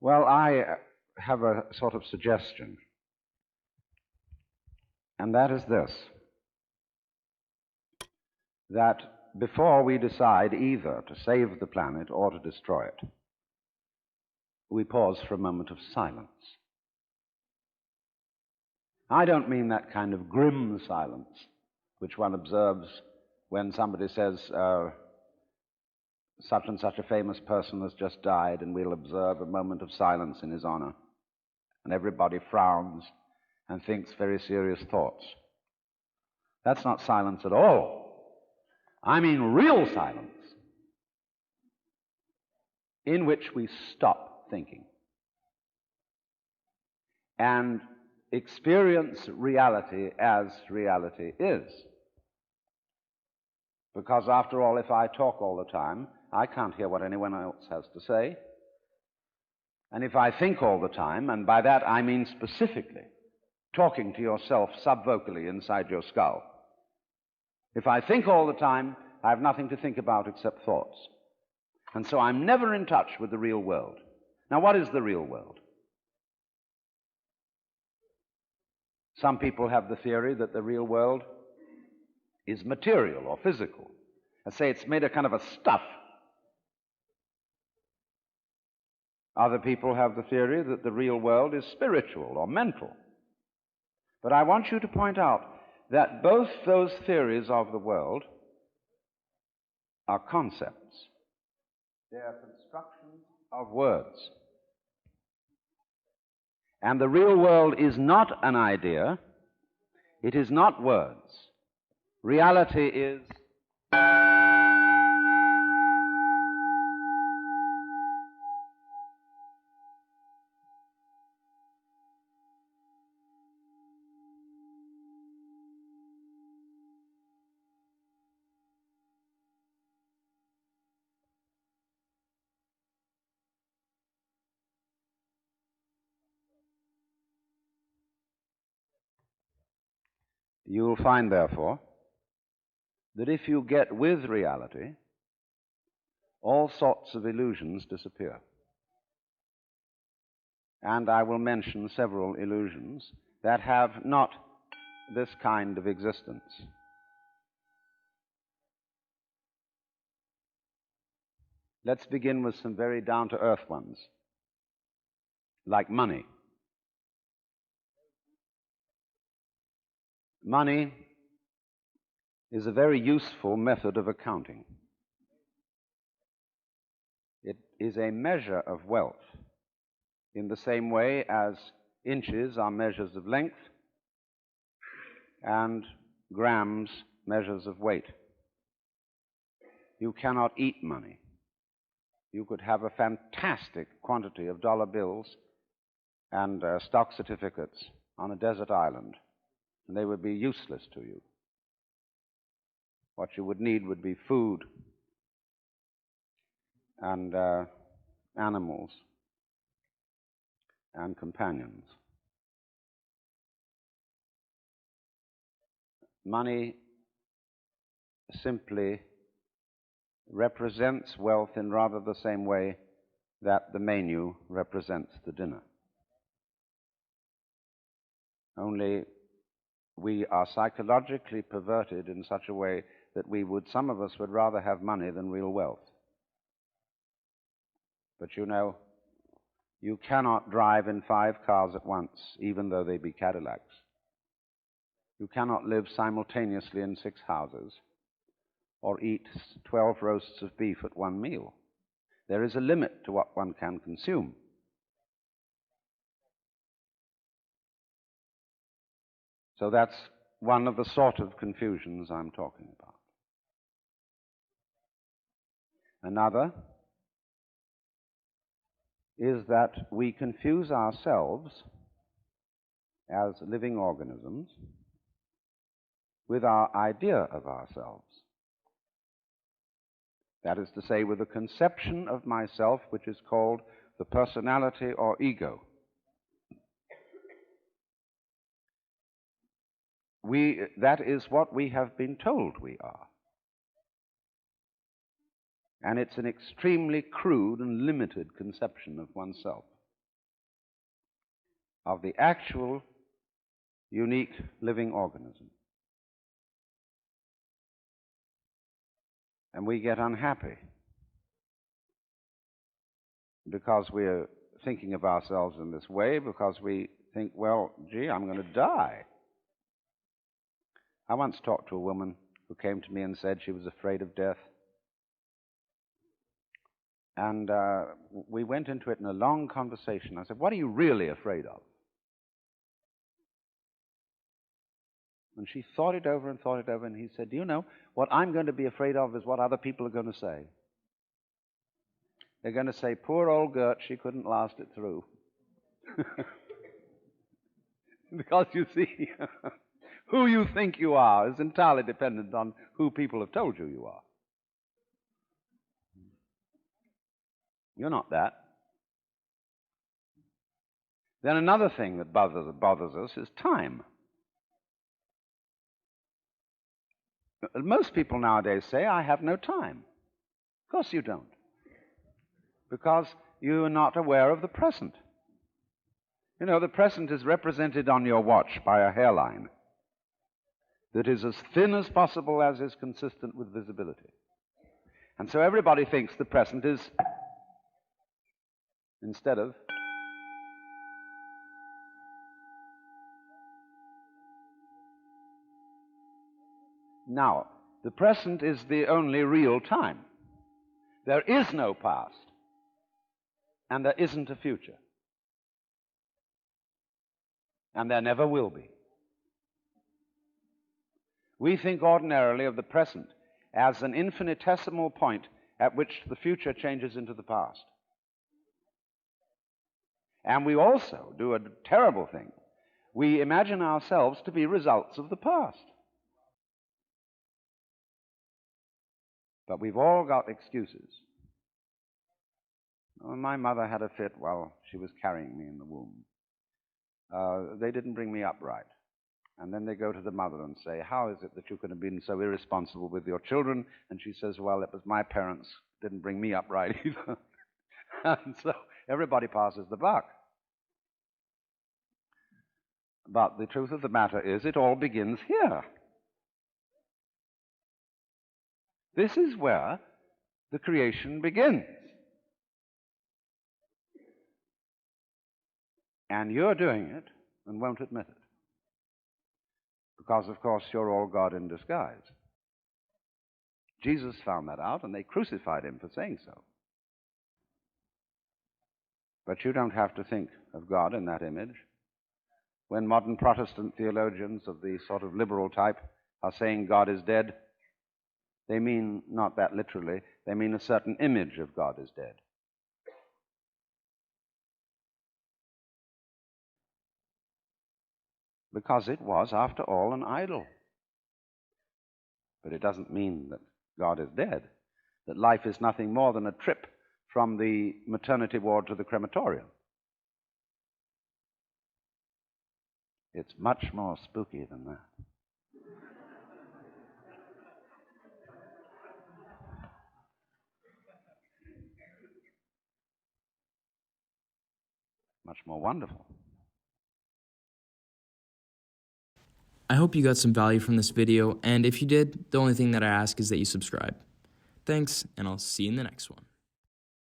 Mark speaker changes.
Speaker 1: Well, I have a sort of suggestion, and that is this, that before we decide either to save the planet or to destroy it, we pause for a moment of silence. I don't mean that kind of grim silence which one observes when somebody says, such and such a famous person has just died, and we'll observe a moment of silence in his honor, and everybody frowns and thinks very serious thoughts. That's not silence at all. I mean real silence, in which we stop thinking and experience reality as reality is. Because after all, if I talk all the time, I can't hear what anyone else has to say. And if I think all the time, and by that I mean specifically talking to yourself subvocally inside your skull, if I think all the time, I have nothing to think about except thoughts. And so I'm never in touch with the real world. Now, what is the real world? Some people have the theory that the real world is material or physical. I say it's made of kind of a stuff. Other people have the theory that the real world is spiritual or mental. But I want you to point out that both those theories of the world are concepts. They are constructions of words. And the real world is not an idea. It is not words. Reality is You will find, therefore, that if you get with reality, all sorts of illusions disappear. And I will mention several illusions that have not this kind of existence. Let's begin with some very down-to-earth ones, like money. Money is a very useful method of accounting. It is a measure of wealth in the same way as inches are measures of length and grams measures of weight. You cannot eat money. You could have a fantastic quantity of dollar bills and stock certificates on a desert island, and they would be useless to you. What you would need would be food and animals and companions. Money simply represents wealth in rather the same way that the menu represents the dinner. Only we are psychologically perverted in such a way that some of us would rather have money than real wealth. But you know, you cannot drive in 5 cars at once, even though they be Cadillacs. You cannot live simultaneously in 6 houses or eat 12 roasts of beef at one meal. There is a limit to what one can consume. So that's one of the sort of confusions I'm talking about. Another is that we confuse ourselves as living organisms with our idea of ourselves. That is to say, with a conception of myself which is called the personality or ego. That is what we have been told we are. And it's an extremely crude and limited conception of oneself. of the actual, unique living organism. And we get unhappy because we're thinking of ourselves in this way, because we think, well, gee, I'm going to die. I once talked to a woman who came to me and said she was afraid of death. And we went into it in a long conversation. I said, what are you really afraid of? And she thought it over and thought it over, and he said, do you know, what I'm going to be afraid of is what other people are going to say. They're going to say, poor old Gert, she couldn't last it through. Because you see, who you think you are is entirely dependent on who people have told you you are. You're not that. Then another thing that bothers us is time. Most people nowadays say, I have no time. Of course you don't. Because you are not aware of the present. You know, the present is represented on your watch by a hairline that is as thin as possible, as is consistent with visibility. And so everybody thinks the present is instead of now. The present is the only real time. There is no past, and there isn't a future, and there never will be. We think ordinarily of the present as an infinitesimal point at which the future changes into the past. And we also do a terrible thing. We imagine ourselves to be results of the past. But we've all got excuses. My mother had a fit while she was carrying me in the womb. They didn't bring me up right. And then they go to the mother and say, how is it that you could have been so irresponsible with your children? And she says, well, it was my parents didn't bring me up right either. And so everybody passes the buck. But the truth of the matter is, it all begins here. This is where the creation begins. And you're doing it and won't admit it. Because, of course, you're all God in disguise. Jesus found that out, and they crucified him for saying so. But you don't have to think of God in that image. When modern Protestant theologians of the sort of liberal type are saying God is dead, they mean not that literally. They mean a certain image of God is dead. Because it was, after all, an idol. But it doesn't mean that God is dead, that life is nothing more than a trip from the maternity ward to the crematorium. It's much more spooky than that. Much more wonderful.
Speaker 2: I hope you got some value from this video, and if you did, the only thing that I ask is that you subscribe. Thanks, and I'll see you in the next one.